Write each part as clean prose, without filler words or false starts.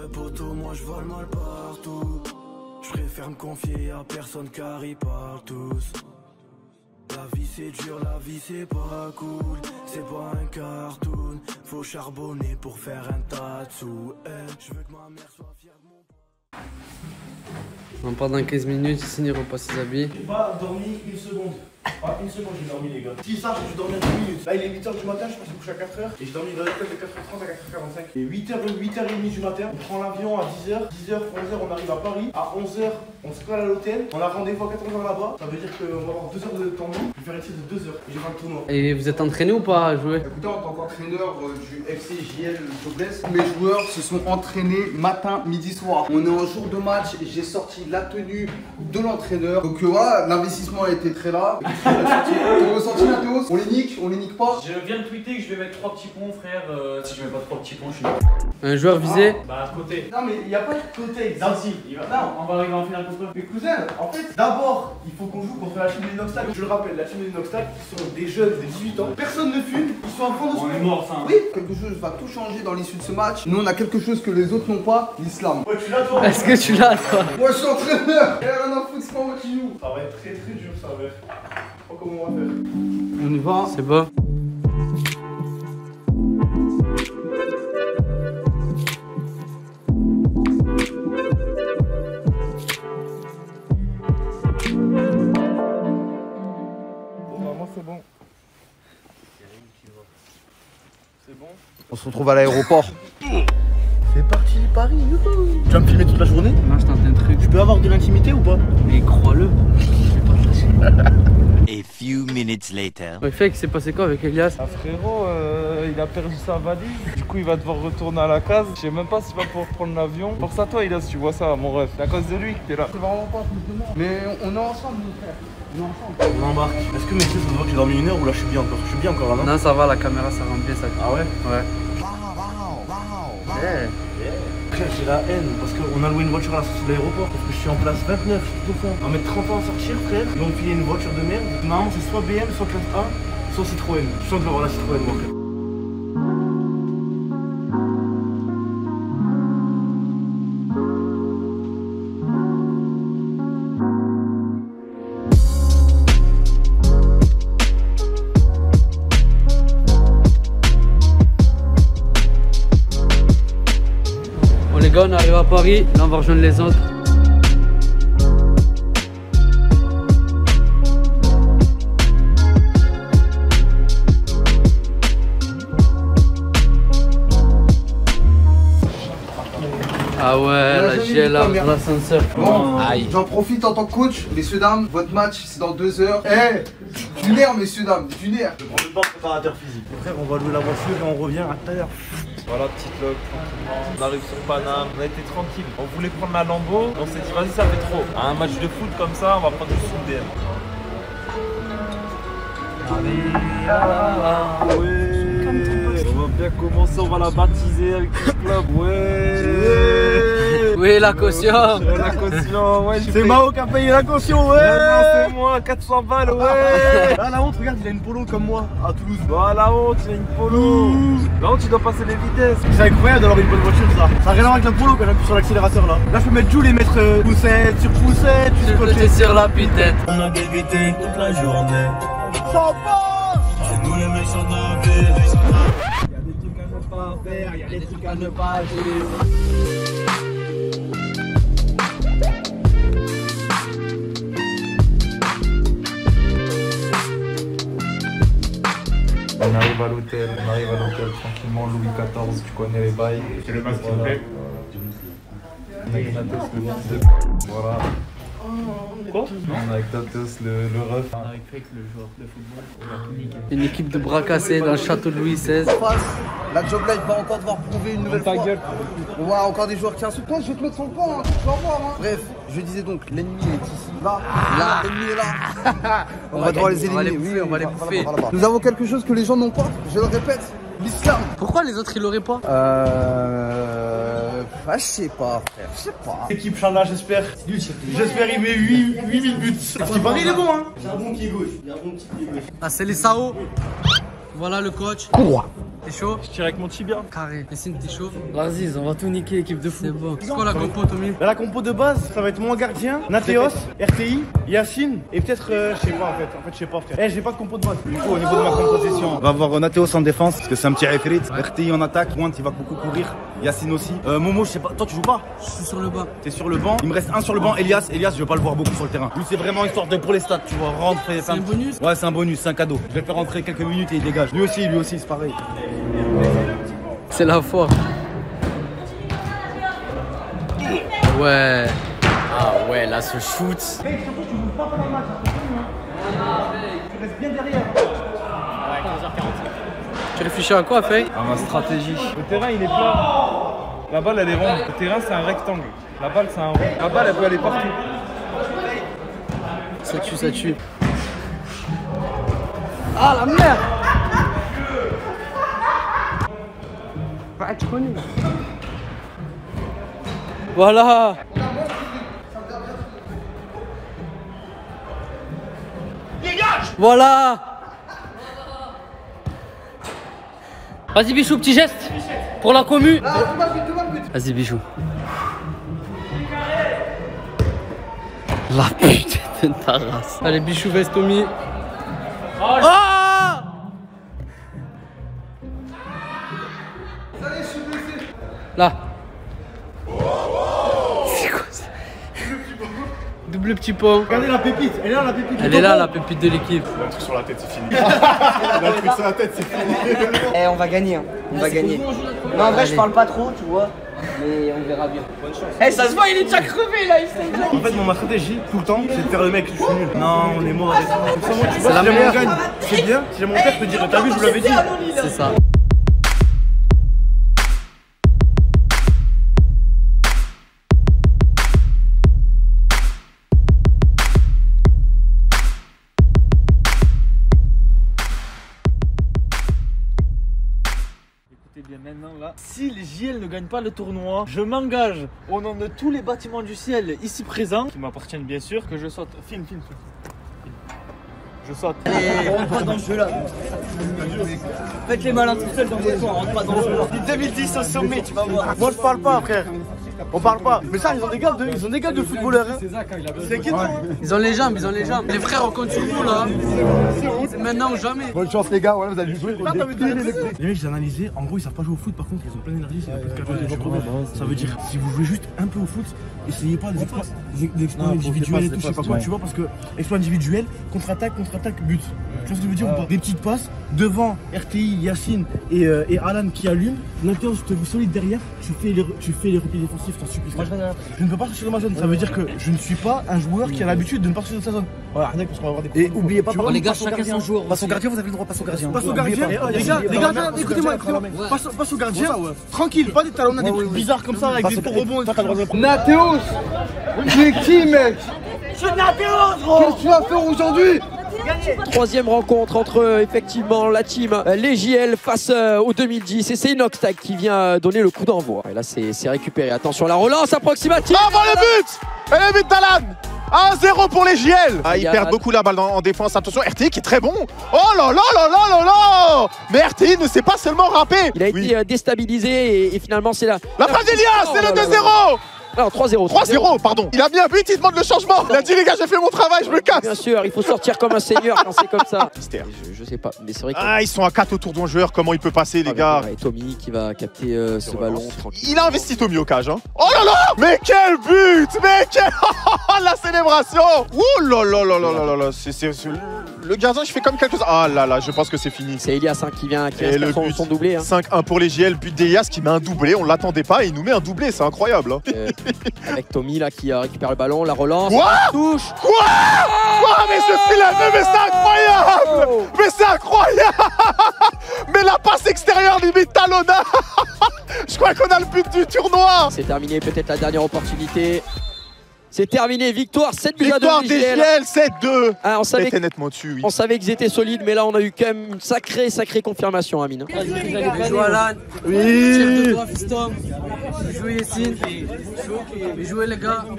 Ouais poto, moi je vole mal partout. Je préfère me confier à personne car ils parlent tous. La vie c'est dur, la vie c'est pas cool. C'est pas un cartoon. Faut charbonner pour faire un tas de sous. Je veux que ma mère soit fière de mon pote. On part dans 15 minutes, Yacine il repasse ses habits. J'ai pas dormi une seconde. Pas une seconde j'ai dormi les gars. Si ça, je dormir 10 minutes. Là il est 8h du matin, je pense que je me couche à 4h. Et j'ai dormi dans l'école de 4h30 à 4h45. Et 8h30 du matin, on prend l'avion à 10h. 10h, 11h, on arrive à Paris. À 11h, on se colle à l'hôtel. On a rendez-vous à 14h là-bas. Ça veut dire qu'on va avoir 2 heures de temps libre. Je vais faire ici de 2 heures. Et j'ai pas le tournoi. Et vous êtes entraîné ou pas à jouer? Écoutez, en tant qu'entraîneur du FC JL Jobless, mes joueurs se sont entraînés matin, midi, soir. On est en jour de match et j'ai sorti la tenue de l'entraîneur. Donc voilà, l'investissement a été très là. Ton ressenti, Mathéos? On les nique pas? Je viens de tweeter que je vais mettre 3 petits ponts, frère. Si je mets pas 3 petits ponts, je suis là. Un joueur visé? Bah, à côté. Non mais il n'y a pas de côté. Non, si, non, on va arriver en finale contre eux. Mais cousin, en fait, d'abord, il faut qu'on joue contre la team des Noxtac. Je le rappelle, la team des Noxtac, qui sont des jeunes de 18 ans. Personne ne fume, ils sont en fond de On est mort, ça. Oui, quelque chose va tout changer dans l'issue de ce match. Nous, on a quelque chose que les autres n'ont pas, l'islam. Ouais, tu l'as toi. Est-ce que tu l'as toi? Moi, je suis entraîneur. Et rien à foutre, c'est pas moi qui joue. Ça va être très très dur, ça va être. Je sais pas comment on va faire. On y va. C'est bon. C'est bon. C'est bon. On se retrouve à l'aéroport. C'est parti, Paris. Youhou. Tu vas me filmer toute la journée? Non, je tente un truc. Je peux avoir de l'intimité ou pas? Mais crois-le. A few minutes later. Ouais, fait que c'est passé quoi avec Elias? Ah frérot, il a perdu sa valise, du coup il va devoir retourner à la case. Je sais même pas s'il va pouvoir prendre l'avion. Pense à toi Elias, tu vois ça mon ref. C'est à cause de lui que t'es là. C'est vraiment pas plus de moi. Mais on est ensemble, mon frère. On est ensemble. On embarque. Est-ce que messieurs, ça se voit que j'ai dormi 1 heure ou là je suis bien encore? Je suis bien encore là, non? Non, ça va, la caméra ça rend bien ça. Ah ouais? Ouais. Yeah. Frère, j'ai la haine parce qu'on a loué une voiture à la sortie de l'aéroport parce que je suis en place 29, je suis tout au fond. On va mettre 30 ans à sortir, frère. Ils vont me filer une voiture de merde. Normalement, c'est soit BM, soit classe A, soit Citroën. Je sens que je vais avoir la Citroën, moi, frère. Les gars, on arrive à Paris, là on va rejoindre les autres. Ah ouais, la GL l'ascenseur. Bon, j'en profite en tant que coach. Messieurs, dames, votre match c'est dans 2 heures. Du nerf, messieurs, dames, du nerf. Je prends même pas préparateur physique. Frère, on va louer la voiture et on revient à tout à l'heure. Voilà, petite log, tranquillement. On arrive sur Paname, on a été tranquille. On voulait prendre la Lambo, on s'est dit vas-y ça fait trop. À un match de foot comme ça, on va prendre juste une DM. Allez, ouais. On va bien commencer, on va la baptiser avec le club, ouais. Oui, la caution. La caution, ouais. C'est Mao qui a payé la caution, ouais. Non, c'est moi, 400 balles, ouais. Ah la honte, regarde, il a une polo comme moi à Toulouse. Bah la honte, il a une polo. La honte, tu dois passer les vitesses. C'est incroyable d'avoir une bonne voiture ça. Ça n'a rien à voir avec la polo quand j'appuie sur l'accélérateur là. Là je peux mettre Joule et mettre poussette sur poussette, tu Côté sur la pitette. On a débité toute la journée. Ça passe. C'est nous les méchants de la ville. Y'a des trucs à ne pas faire, y'a des trucs à ne pas dire. On arrive à l'hôtel, tranquillement, Louis XIV, tu connais les bails. C'est le masque qui plaît. Avec Natos le fils de... Voilà. Quoi? On est avec Tatos le ref. Avec Fake, le joueur de football. Une équipe de bras cassés dans le château de Louis XVI. La Job Life va encore devoir prouver une nouvelle fois. On voit encore des joueurs qui insultent. Toi, je vais te mettre sur le banc, hein, tu vas voir. Hein. Bref, je disais donc, l'ennemi est ici. Là, l'ennemi est là. On va devoir les éliminer. Oui, on va les bouffer. Nous avons quelque chose que les gens n'ont pas, je le répète, l'islam. Pourquoi les autres ils l'auraient pas? Je sais pas, frère, je sais pas. Équipe Chala, j'espère. J'espère il met 8000 buts. Parce qu'il paraît, il est bon, hein. J'ai un bon pied gauche. Il a un bon petit pied gauche. Ah, c'est les Sao. Voilà le coach. T'es chaud? Je tire avec mon tibia. Carré. Essine, t'es chaud? Vas-y, on va tout niquer, équipe de fou. C'est bon. C'est quoi la compo, Tommy? La compo de base, ça va être mon gardien, Nateos, RTI, Yacine et peut-être, je sais pas en fait. Je sais pas frère. Eh, j'ai pas de compo de base. Du coup, au niveau de ma composition, on va avoir Nateos en défense parce que c'est un petit ifrit. RTI en attaque, Want il va beaucoup courir. Yacine aussi. Momo, je sais pas. Toi, tu joues pas? Je suis sur le banc. T'es sur le banc. Il me reste un sur le banc. Elias, je vais pas le voir beaucoup sur le terrain. Lui, c'est vraiment histoire de pour les stats. Tu vois, rentrer. C'est un bonus? Ouais, c'est un bonus, c'est un cadeau. Je vais le faire rentrer quelques minutes et il dégage. Lui aussi, c'est pareil. C'est la foi. Ouais. Ah ouais, là ce shoot. Hey, surtout, tu bouges pas pendant le match. Tu restes bien derrière. Ouais, 15h45. Tu réfléchis à quoi, Faye? À ma stratégie. Le terrain, il est plat. La balle, elle est ronde. Le terrain, c'est un rectangle. La balle, c'est un rond. La balle, elle peut aller partout. Ça tue, ça tue. Ah la merde! Pas être connu. Voilà! Voilà! Vas-y Bichou, petit geste pour la commu. Vas-y Bichou. La putain de ta race. Allez Bichou, veste Tommy. Ah! Là. C'est quoi ça? Double petit pont. Regardez la pépite. Elle est là, la pépite. Elle est là, la pépite de l'équipe. Un truc sur la tête, c'est fini. Il a un truc sur la tête, c'est fini. Eh, on va gagner, hein. On va gagner. Non, en vrai, je parle pas trop, tu vois. Mais on verra bien. Bonne chance. Eh, ça se voit, il est déjà crevé là. En fait, ma stratégie, tout le temps, c'est de faire le mec, je suis nul. Non, on est mort avec ça. Comme ça, moi, tu vois, si jamais on gagne, c'est bien. Si jamais on perd, je peux dire, t'as vu, je vous l'avais dit. C'est ça. Bien maintenant là, si les JL ne gagnent pas le tournoi, je m'engage au nom de tous les bâtiments du ciel ici présents, qui m'appartiennent bien sûr, que je saute. Film. Je saute. Et on rentre pas dans ce jeu là. Faites les malins tout seuls dans votre coin, on rentre pas dans ce jeu là. 2010 au sommet, tu vas voir. Moi, je parle pas, frère. On parle pas. Mais ça, ils ont des gars de footballeurs. Hein. C'est qui toi? Ils ont les jambes, Les frères, on compte sur vous là. C'est maintenant ou jamais. Bonne chance les gars, ouais, vous allez jouer. Les mecs, j'ai analysé, en gros ils savent pas jouer au foot, par contre ils ont plein d'énergie, c'est la ça veut dire, si vous jouez juste un peu au foot, essayez pas des exploits individuels et tout, je sais pas quoi, tu vois, parce que exploit individuel, contre-attaque, but. Tu vois ce que je veux dire ou pas? Des petites passes, devant RTI, Yacine et Alan qui allument, Nateos, je te veux solide derrière, tu fais les replis défensifs, t'en supplie. Je ne peux pas sortir de ma zone, ça veut dire que je ne suis pas un joueur qui a l'habitude de ne pas sortir de sa zone. Voilà, rien parce qu'on va avoir des problèmes. Et oubliez pas, les gars, chacun son joueur. Passe au gardien, vous avez le droit, passe au gardien. Passe au gardien, les gars, écoutez-moi, passe au gardien, tranquille, pas des talons, des trucs bizarres comme ça avec des faux rebonds. Nateos, c'est qui mec? C'est Nateos, gros. Qu'est-ce que tu vas faire aujourd'hui? Troisième rencontre entre effectivement la team les JL face au 2010 et c'est Inoxtag qui vient donner le coup d'envoi. Et là c'est récupéré, attention la relance approximative. Ah, le but! Et le but d'Alan! 1-0 pour les JL. Ah, ils perdent beaucoup la balle en défense. Attention, RTI qui est très bon. Oh là là là là là là! Mais RTI ne sait pas seulement rapper. Il a été déstabilisé et finalement c'est la passe d'Elias, c'est le 2-0. Non, 3-0. 3-0, pardon. Il a mis un but, il demande le changement. Il a dit, les gars, j'ai fait mon travail, je me casse. Bien sûr, il faut sortir comme un seigneur quand c'est comme ça. Je sais pas, mais c'est vrai que... Ah, ils sont à 4 autour d'un joueur, comment il peut passer, les gars? Et Tommy qui va capter ce ballon tranquille. Il a investi Tommy au cage, hein. Oh là là! Mais quel but! Mais quel... la célébration! Ouh là là là là là là. Le gardien, je fais comme quelque chose. Ah là là, je pense que c'est fini. C'est Elias qui vient son doublé. 5-1 pour les JL, but d'Elias qui met un doublé. On l'attendait pas et il nous met un doublé, c'est incroyable. Avec Tommy là qui récupère le ballon, la relance, touche. Quoi? Mais je fais la même, mais c'est incroyable! Mais c'est incroyable! Mais la passe extérieure limite talonna. Je crois qu'on a le but du tournoi. C'est terminé, peut-être la dernière opportunité. C'est terminé, victoire 7 buts à 2. Victoire des JL, 7-2. Ah, on savait nettement dessus, oui. On savait qu'ils étaient solides, mais là on a eu quand même une sacrée confirmation, Amine. Bien joué Alan. Oui. Tire de toi, fiston. Bien joué Yacine. Bien joué les gars. Homme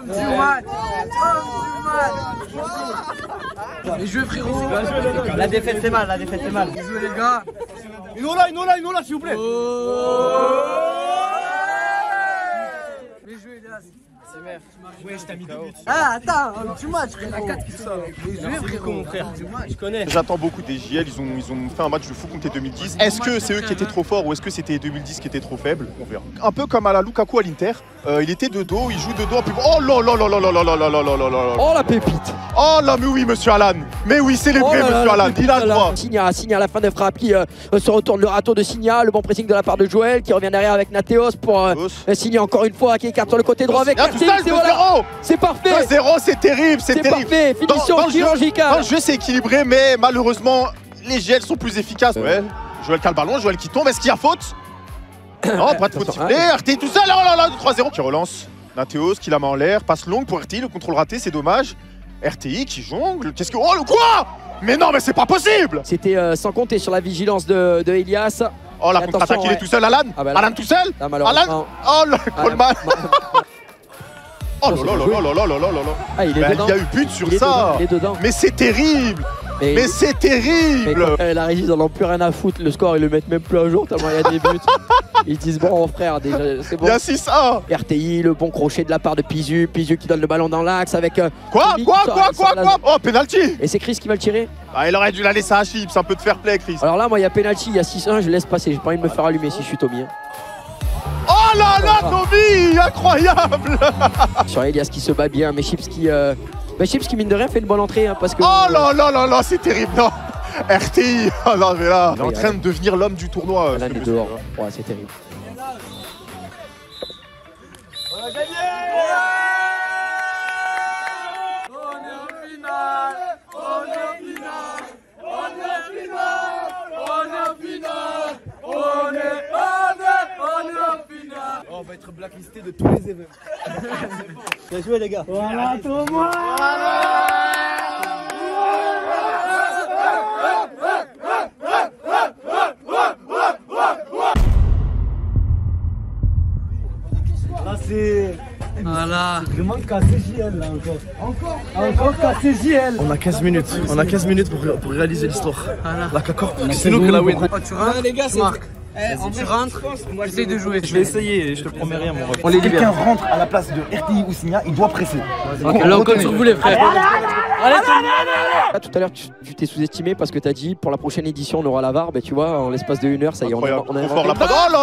du match. Bien joué frérot. La défaite fait mal, la défaite fait mal. Bien joué les gars. Une là, s'il vous plaît. Bien joué Elias. C'est merde. Ouais, je t'ai mis 2 buts. Ah attends, homme du match frère. Il y en a 4 qui sont. Bien joué frérot. Mon frère, je connais. J'attends beaucoup des JL, ils ont fait un match de fou contre les 2010. Est-ce que c'est eux qui étaient trop forts ou est-ce que c'était les 2010 qui étaient trop faibles? On verra. Un peu comme à la Lukaku à l'Inter, il était de dos, il joue de dos en plus. Oh là là là là là là là là là là là là. Oh la pépite. Oh là mais oui monsieur Alan. Mais oui célébré monsieur Alan, il a le droit. Signa à la fin de frappe qui se retourne, le râteau de Signa, le bon pressing de la part de Joël qui revient derrière avec Nateos pour Signa encore une fois qui écarte sur le côté droit avec tout ça, c'est parfait. 2-0, c'est terrible, c'est terrible. Parfait, finition chirurgicale. Dans le jeu c'est équilibré mais malheureusement les JL sont plus efficaces. Ouais. Joël qui a le ballon, Joël qui tombe, est-ce qu'il y a faute? Non, pas de faute sifflée, RTI tout seul, oh là là, 3-0 qui relance. Nateos qui la met en l'air, passe longue pour RTI, le contrôle raté, c'est dommage. RTI qui jongle, qu'est-ce que... Oh le quoi? Mais non mais c'est pas possible. C'était sans compter sur la vigilance de Elias. Oh la contre-attaque, il est tout seul Alan. Alan tout seul. Alan. Oh le Coleman. Oh là là là là là là là là. Ah, il est dedans. Il y a eu but sur ça. Il est dedans. Mais c'est terrible. Mais c'est terrible. La régie, ils en ont plus rien à foutre. Le score, ils le mettent même plus à jour tellement il y a des buts. Ils disent bon frère, déjà c'est bon. Il y a 6-1. RTI, le bon crochet de la part de Pizu. Pizu qui donne le ballon dans l'axe avec. Quoi? Oh penalty. Et c'est Chris qui va le tirer. Ah, il aurait dû la laisser à Chips, un peu de fair play Chris. Alors là, moi il y a penalty, il y a 6-1, je laisse passer. J'ai pas envie de me faire allumer si je suis Tommy. Oh là là, Tommy, incroyable. Sur Elias qui se bat bien, mais Chips qui mine de rien fait une bonne entrée parce que. Oh là là là là, c'est terrible, non. RTI, oh non mais là, il est en train de devenir l'homme du tournoi. Là, il est dehors. Ouais, c'est terrible. On a gagné. On est en finale. On est en finale. On est en finale. On est en finale. On est en finale. On va être blacklisté de tous les événements. Bien joué les gars. Voilà Thomas. Là c'est... Voilà. Vraiment KCJL là encore KCJL. On a 15 minutes. On a 15 minutes pour réaliser l'histoire. Voilà. La Cacor. C'est nous qui la win. Tu rentres, les gars, c'est Marc. Tu rentres, j'essaie de jouer. Je vais essayer, je te promets rien mon ref. On les quelqu'un rentre à la place de RTI ou Signa, il doit presser. Là on compte sur vous les frères. Allez, Là, tout à l'heure, tu t'es sous-estimé parce que tu as dit pour la prochaine édition, on aura la VAR. Ben, tu vois, en l'espace de 1 heure, ça y est, on a Oh là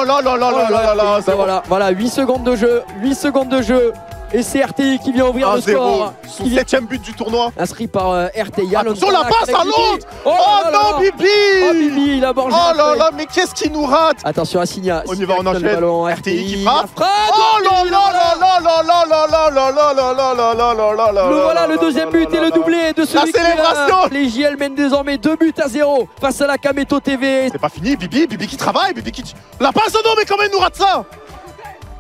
là là là là là là. Voilà, 8 secondes de jeu. 8 secondes de jeu. Et c'est RTI qui vient ouvrir le score. Son 7ème but du tournoi. Inscrit par RTI. Attention la passe à l'autre. Oh non Bibi. Oh Bibi, il a mangé. Oh là là, mais qu'est-ce qu'il nous rate. Attention à Signa. On y va, on enchaîne. RTI qui frappe. Oh là là là là là là là là là là là là là là là là. Le voilà, le deuxième but et le doublé de celui qui célébration. Les JL mènent désormais 2-0 face à la Kameto TV. C'est pas fini, Bibi qui travaille, Bibi qui... La passe, non mais comment il nous rate ça?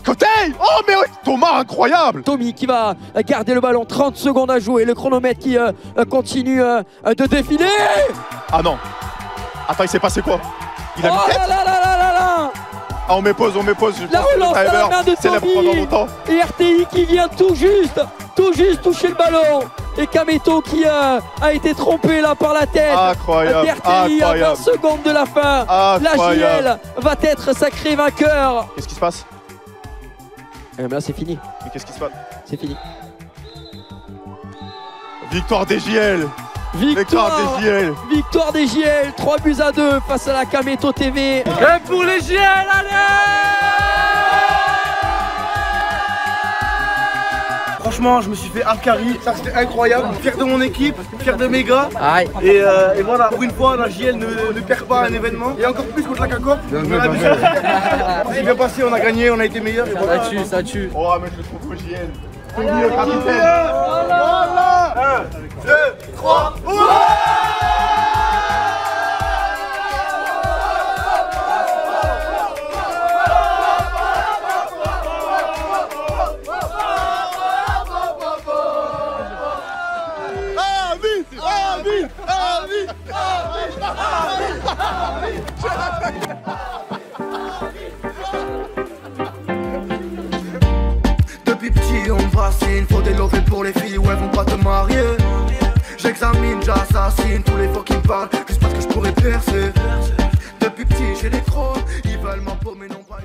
Côté. Oh mais Thomas, incroyable. Tommy qui va garder le ballon, 30 secondes à jouer, le chronomètre qui continue de défiler. Ah non. Attends, il s'est passé quoi? Il a mis tête. Là. Ah on met pause, La relance à la main de Tommy. Et RTI qui vient tout juste toucher le ballon. Et Kameto qui a été trompé là par la tête. Incroyable. RTI à 20 secondes de la fin. La JL va être sacré vainqueur. Qu'est-ce qui se passe? Là c'est fini. Mais qu'est-ce qui se passe? C'est fini. Victoire des JL. Victoire des JL. 3-2 face à la Kameto TV. Et pour les JL, allez! Franchement, je me suis fait Alcari, ça c'était incroyable. Fier de mon équipe, fier de mes gars. Et voilà, pour une fois, la JL ne perd pas un événement. Et encore plus contre la Cacor. C'est bien passé, on a gagné, on a été meilleurs. Ça tue. On va mettre le trou JL. Tommy le capitaine. Voilà. 1, 2, 3. fascine. Faut des lovés pour les filles où elles vont pas te marier. J'examine, j'assassine tous les faux qui me parlent juste parce que je pourrais percer. Depuis petit j'ai des crocs, ils veulent ma peau mais non pas.